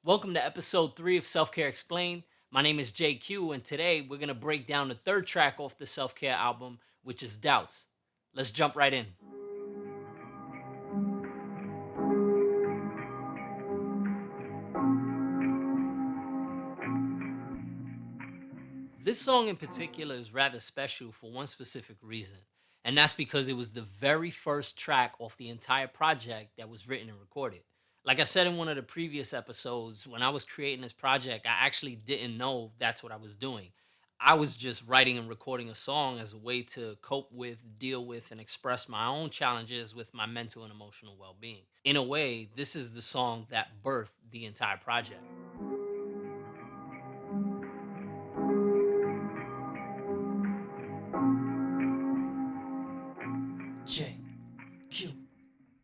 Welcome to episode 3 of Self Care Explained. My name is JQ, and today we're going to break down the third track off the Self Care album, which is Doubts. Let's jump right in. This song in particular is rather special for one specific reason, and that's because it was the very first track off the entire project that was written and recorded. Like I said in one of the previous episodes, when I was creating this project, I actually didn't know that's what I was doing. I was just writing and recording a song as a way to cope with, deal with, and express my own challenges with my mental and emotional well being. In a way, this is the song that birthed the entire project. JQ.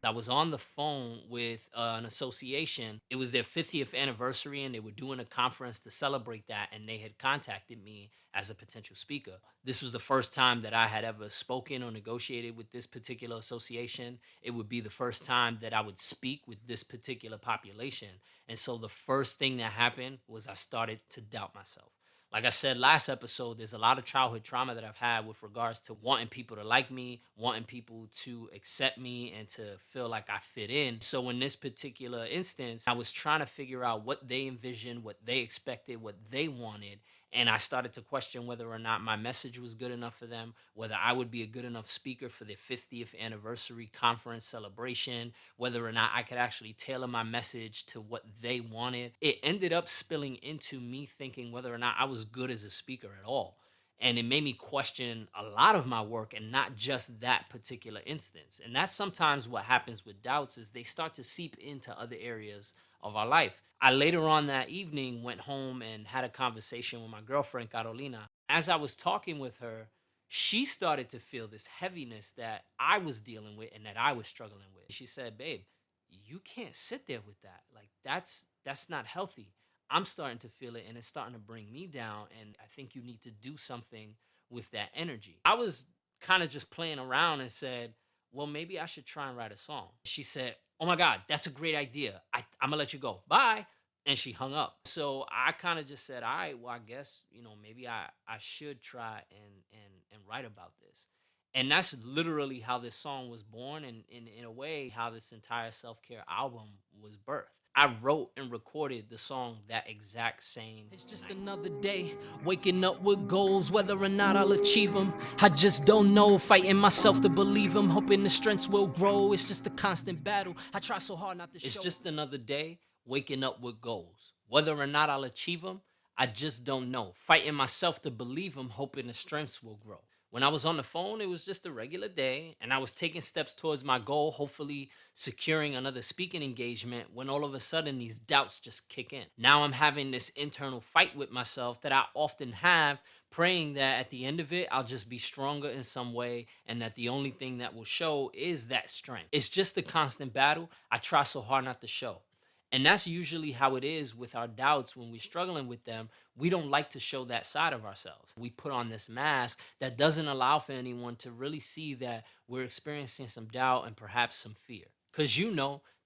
I was on the phone with an association. It was their 50th anniversary, and they were doing a conference to celebrate that. And they had contacted me as a potential speaker. This was the first time that I had ever spoken or negotiated with this particular association. It would be the first time that I would speak with this particular population. And so the first thing that happened was I started to doubt myself. Like I said last episode, there's a lot of childhood trauma that I've had with regards to wanting people to like me, wanting people to accept me, and to feel like I fit in. So, in this particular instance, I was trying to figure out what they envisioned, what they expected, what they wanted. And I started to question whether or not my message was good enough for them, whether I would be a good enough speaker for their 50th anniversary conference celebration, whether or not I could actually tailor my message to what they wanted. It ended up spilling into me thinking whether or not I was good as a speaker at all. And it made me question a lot of my work and not just that particular instance. And that's sometimes what happens with doubts is they start to seep into other areas of our life. I later on that evening went home and had a conversation with my girlfriend Carolina. As I was talking with her, she started to feel this heaviness that I was dealing with and that I was struggling with. She said, "Babe, you can't sit there with that. Like that's not healthy. I'm starting to feel it and it's starting to bring me down, and I think you need to do something with that energy." I was kind of just playing around and said, "Well, maybe I should try and write a song." She said, "Oh my god, that's a great idea. I'm going to let you go. Bye." And she hung up. So I kind of just said, "All right, well, I guess, maybe I should try and write about this." And that's literally how this song was born, and in a way how this entire self-care album was birthed. I wrote and recorded the song that exact same It's just night. another day, waking up with goals, whether or not I'll achieve them. I just don't know, fighting myself to believe them, hoping the strengths will grow. It's just a constant battle. I try so hard not to It's show. just another day waking up with goals. Whether or not I'll achieve them, I just don't know. Fighting myself to believe them, hoping the strengths will grow. When I was on the phone, it was just a regular day, and I was taking steps towards my goal, hopefully securing another speaking engagement, when all of a sudden these doubts just kick in. Now I'm having this internal fight with myself that I often have, praying that at the end of it, I'll just be stronger in some way, and that the only thing that will show is that strength. It's just a constant battle I try so hard not to show. And that's usually how it is with our doubts when we're struggling with them. We don't like to show that side of ourselves. We put on this mask that doesn't allow for anyone to really see that we're experiencing some doubt and perhaps some fear. Because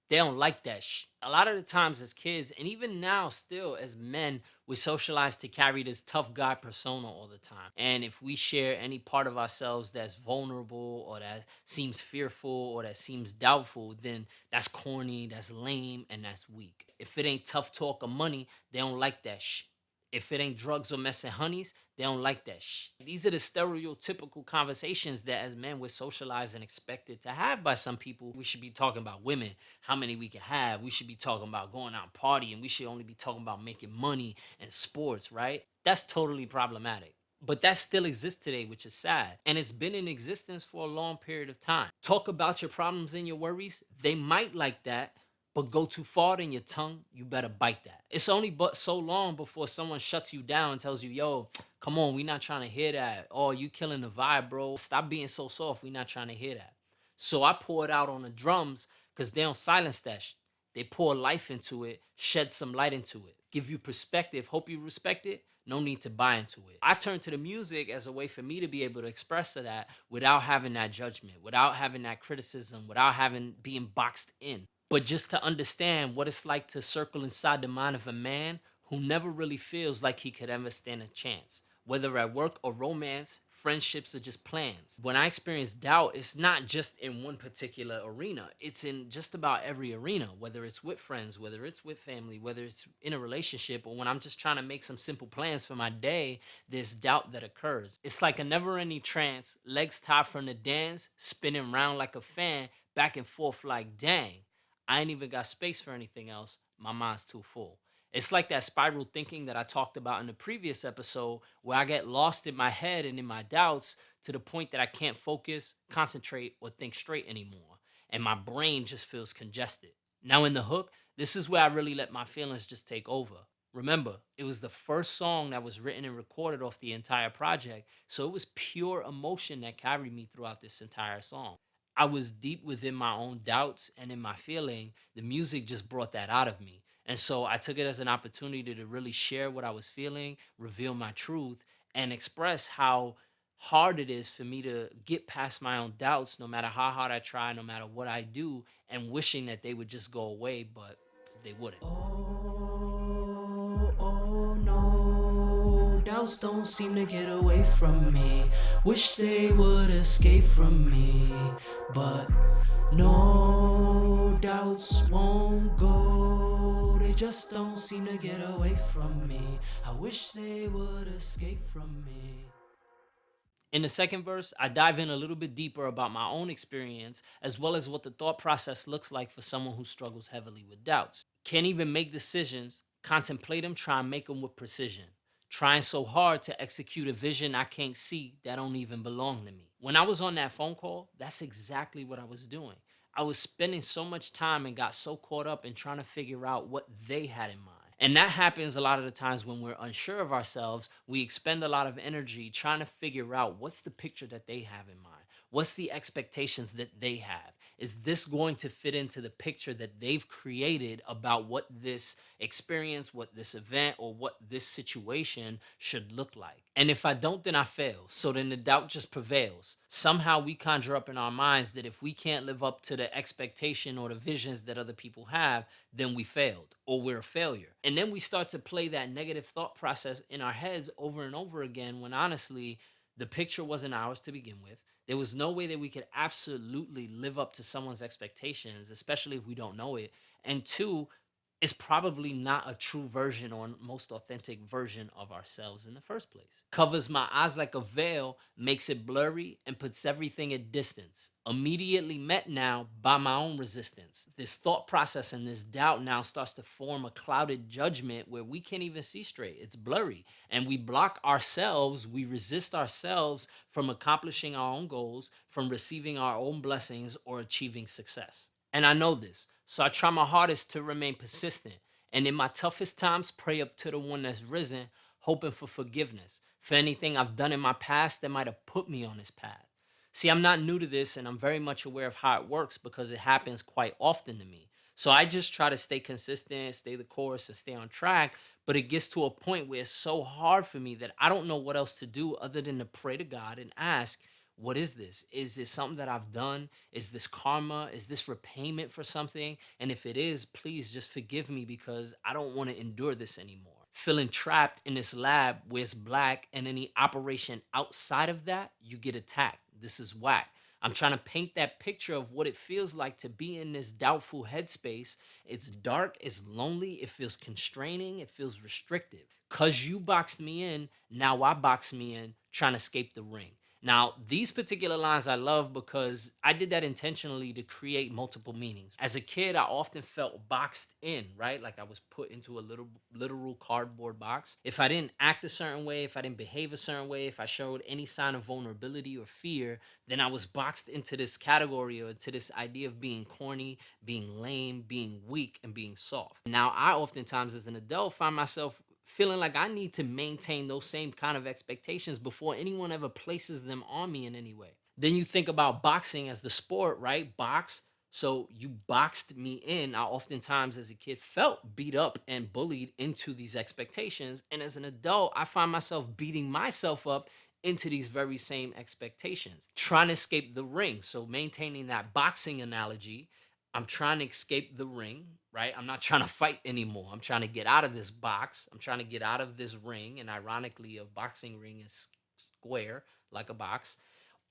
they don't like that. A lot of the times as kids, and even now still as men, we're socialized to carry this tough guy persona all the time. And if we share any part of ourselves that's vulnerable or that seems fearful or that seems doubtful, then that's corny, that's lame, and that's weak. If it ain't tough talk or money, they don't like that shit. If it ain't drugs or messing honeys, they don't like that shit. These are the stereotypical conversations that as men we're socialized and expected to have by some people. We should be talking about women, how many we can have. We should be talking about going out and partying. We should only be talking about making money and sports, right? That's totally problematic. But that still exists today, which is sad. And it's been in existence for a long period of time. Talk about your problems and your worries. They might like that, but go too far in your tongue, you better bite that. It's only but so long before someone shuts you down and tells you, "Yo, come on, we not trying to hear that. Oh, you killing the vibe, bro. Stop being so soft. We not trying to hear that." So I pour it out on the drums because they don't silence that shit. They pour life into it, shed some light into it, give you perspective, hope you respect it. No need to buy into it. I turn to the music as a way for me to be able to express to that without having that judgment, without having that criticism, without having being boxed in. but just to understand what it's like to circle inside the mind of a man who never really feels like he could ever stand a chance, whether at work or romance, friendships, or just plans. When I experience doubt, it's not just in one particular arena, it's in just about every arena, whether it's with friends, whether it's with family, whether it's in a relationship, or when I'm just trying to make some simple plans for my day, there's doubt that occurs. It's like a never ending trance, legs tied from the dance, spinning round like a fan, back and forth like dang. I ain't even got space for anything else. My mind's too full. It's like that spiral thinking that I talked about in the previous episode, where I get lost in my head and in my doubts to the point that I can't focus, concentrate, or think straight anymore. And my brain just feels congested. Now, in the hook, this is where I really let my feelings just take over. Remember, it was the first song that was written and recorded off the entire project, so it was pure emotion that carried me throughout this entire song. I was deep within my own doubts and in my feeling, the music just brought that out of me. And so I took it as an opportunity to really share what I was feeling, reveal my truth, and express how hard it is for me to get past my own doubts, no matter how hard I try, no matter what I do, and wishing that they would just go away, but they wouldn't. Oh no, doubts don't seem to get away from me. Wish they would escape from me, but no, doubts won't go. They just don't seem to get away from me. I wish they would escape from me. In the second verse, I dive in a little bit deeper about my own experience, as well as what the thought process looks like for someone who struggles heavily with doubts. Can't even make decisions, contemplate them, try and make them with precision. Trying so hard to execute a vision I can't see that don't even belong to me. When I was on that phone call, that's exactly what I was doing. I was spending so much time and got so caught up in trying to figure out what they had in mind. And that happens a lot of the times when we're unsure of ourselves. We expend a lot of energy trying to figure out what's the picture that they have in mind. What's the expectations that they have? Is this going to fit into the picture that they've created about what this experience, what this event, or what this situation should look like? And if I don't, then I fail. So then the doubt just prevails. Somehow we conjure up in our minds that if we can't live up to the expectation or the visions that other people have, then we failed or we're a failure. And then we start to play that negative thought process in our heads over and over again when honestly, the picture wasn't ours to begin with. There was no way that we could absolutely live up to someone's expectations, especially if we don't know it. And two, it's probably not a true version or most authentic version of ourselves in the first place. Covers my eyes like a veil, makes it blurry, and puts everything at distance. Immediately met now by my own resistance. This thought process and this doubt now starts to form a clouded judgment where we can't even see straight. It's blurry. And we block ourselves, we resist ourselves from accomplishing our own goals, from receiving our own blessings, or achieving success. And I know this. So I try my hardest to remain persistent. And in my toughest times, pray up to the one that's risen, hoping for forgiveness for anything I've done in my past that might have put me on this path. See, I'm not new to this and I'm very much aware of how it works because it happens quite often to me. So I just try to stay consistent, stay the course, and stay on track. But it gets to a point where it's so hard for me that I don't know what else to do other than to pray to God and ask, what is this? Is this something that I've done? Is this karma? Is this repayment for something? And if it is, please just forgive me because I don't want to endure this anymore. Feeling trapped in this lab where it's black and any operation outside of that, you get attacked. This is whack. I'm trying to paint that picture of what it feels like to be in this doubtful headspace. It's dark, it's lonely, it feels constraining, it feels restrictive. Cause you boxed me in, now I box me in, trying to escape the ring. Now, these particular lines I love because I did that intentionally to create multiple meanings. As a kid, I often felt boxed in, right? Like I was put into a little literal cardboard box. If I didn't act a certain way, if I didn't behave a certain way, if I showed any sign of vulnerability or fear, then I was boxed into this category or to this idea of being corny, being lame, being weak, and being soft. Now, I oftentimes as an adult find myself feeling like I need to maintain those same kind of expectations before anyone ever places them on me in any way. Then you think about boxing as the sport, right? Box. So you boxed me in. I oftentimes, as a kid, felt beat up and bullied into these expectations. And as an adult, I find myself beating myself up into these very same expectations, trying to escape the ring. So maintaining that boxing analogy, I'm trying to escape the ring, right? I'm not trying to fight anymore. I'm trying to get out of this box. I'm trying to get out of this ring. And ironically, a boxing ring is square like a box,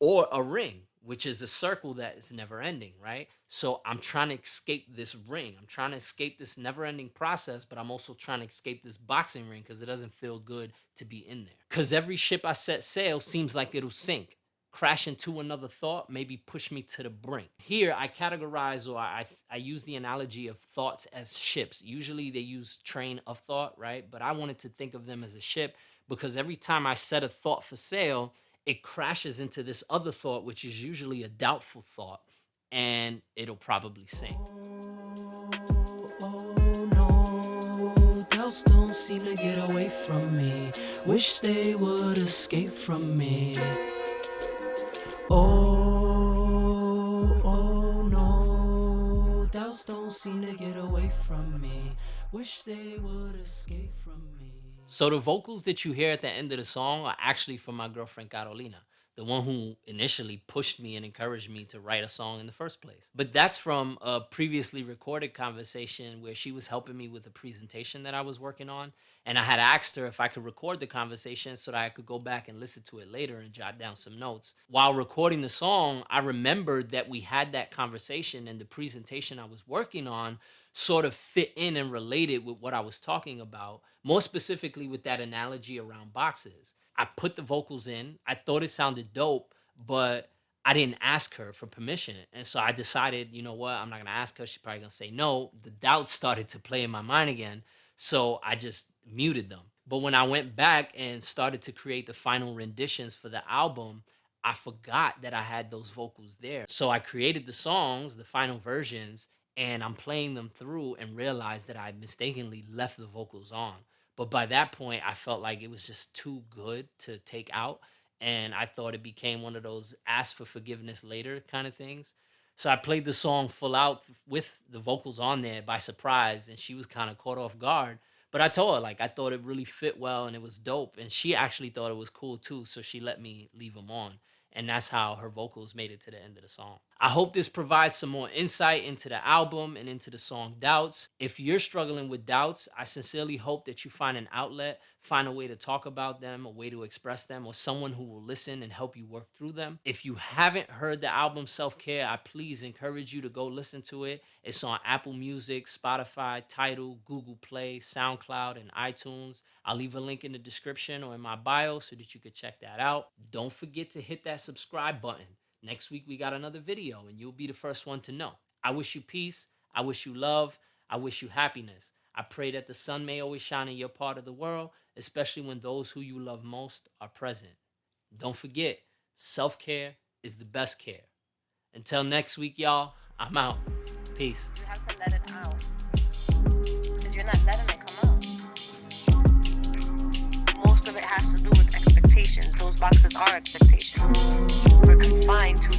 or a ring, which is a circle that is never ending, right? So I'm trying to escape this ring. I'm trying to escape this never ending process, but I'm also trying to escape this boxing ring because it doesn't feel good to be in there. Because every ship I set sail seems like it'll sink. Crash into another thought, maybe push me to the brink. Here, I categorize, or I use the analogy of thoughts as ships. Usually they use train of thought, right? But I wanted to think of them as a ship because every time I set a thought for sail, it crashes into this other thought, which is usually a doubtful thought, and it'll probably sink. Oh no, doubts don't seem to get away from me. Wish they would escape from me. Oh no, doubts don't seem to get away from me. Wish they would escape from me. So the vocals that you hear at the end of the song are actually from my girlfriend Carolina, the one who initially pushed me and encouraged me to write a song in the first place. But that's from a previously recorded conversation where she was helping me with a presentation that I was working on. And I had asked her if I could record the conversation so that I could go back and listen to it later and jot down some notes. While recording the song, I remembered that we had that conversation and the presentation I was working on sort of fit in and related with what I was talking about, more specifically with that analogy around boxes. I put the vocals in. I thought it sounded dope, but I didn't ask her for permission. And so I decided, you know what? I'm not going to ask her. She's probably going to say no. The doubts started to play in my mind again. So I just muted them. But when I went back and started to create the final renditions for the album, I forgot that I had those vocals there. So I created the songs, the final versions, and I'm playing them through and realized that I mistakenly left the vocals on. But by that point, I felt like it was just too good to take out. And I thought it became one of those ask for forgiveness later kind of things. So I played the song full out with the vocals on there by surprise. And she was kind of caught off guard. But I told her, like, I thought it really fit well and it was dope. And she actually thought it was cool too. So she let me leave them on. And that's how her vocals made it to the end of the song. I hope this provides some more insight into the album and into the song Doubts. If you're struggling with doubts, I sincerely hope that you find an outlet, find a way to talk about them, a way to express them, or someone who will listen and help you work through them. If you haven't heard the album Self Care, I please encourage you to go listen to it. It's on Apple Music, Spotify, Tidal, Google Play, SoundCloud, and iTunes. I'll leave a link in the description or in my bio so that you can check that out. Don't forget to hit that subscribe button. Next week, we got another video, and you'll be the first one to know. I wish you peace. I wish you love. I wish you happiness. I pray that the sun may always shine in your part of the world, especially when those who you love most are present. Don't forget, self-care is the best care. Until next week, y'all, I'm out. Peace. You have to let it out. Because you're not letting it come out. Most of it has to do with expectations. Those boxes are expectations. We're confined to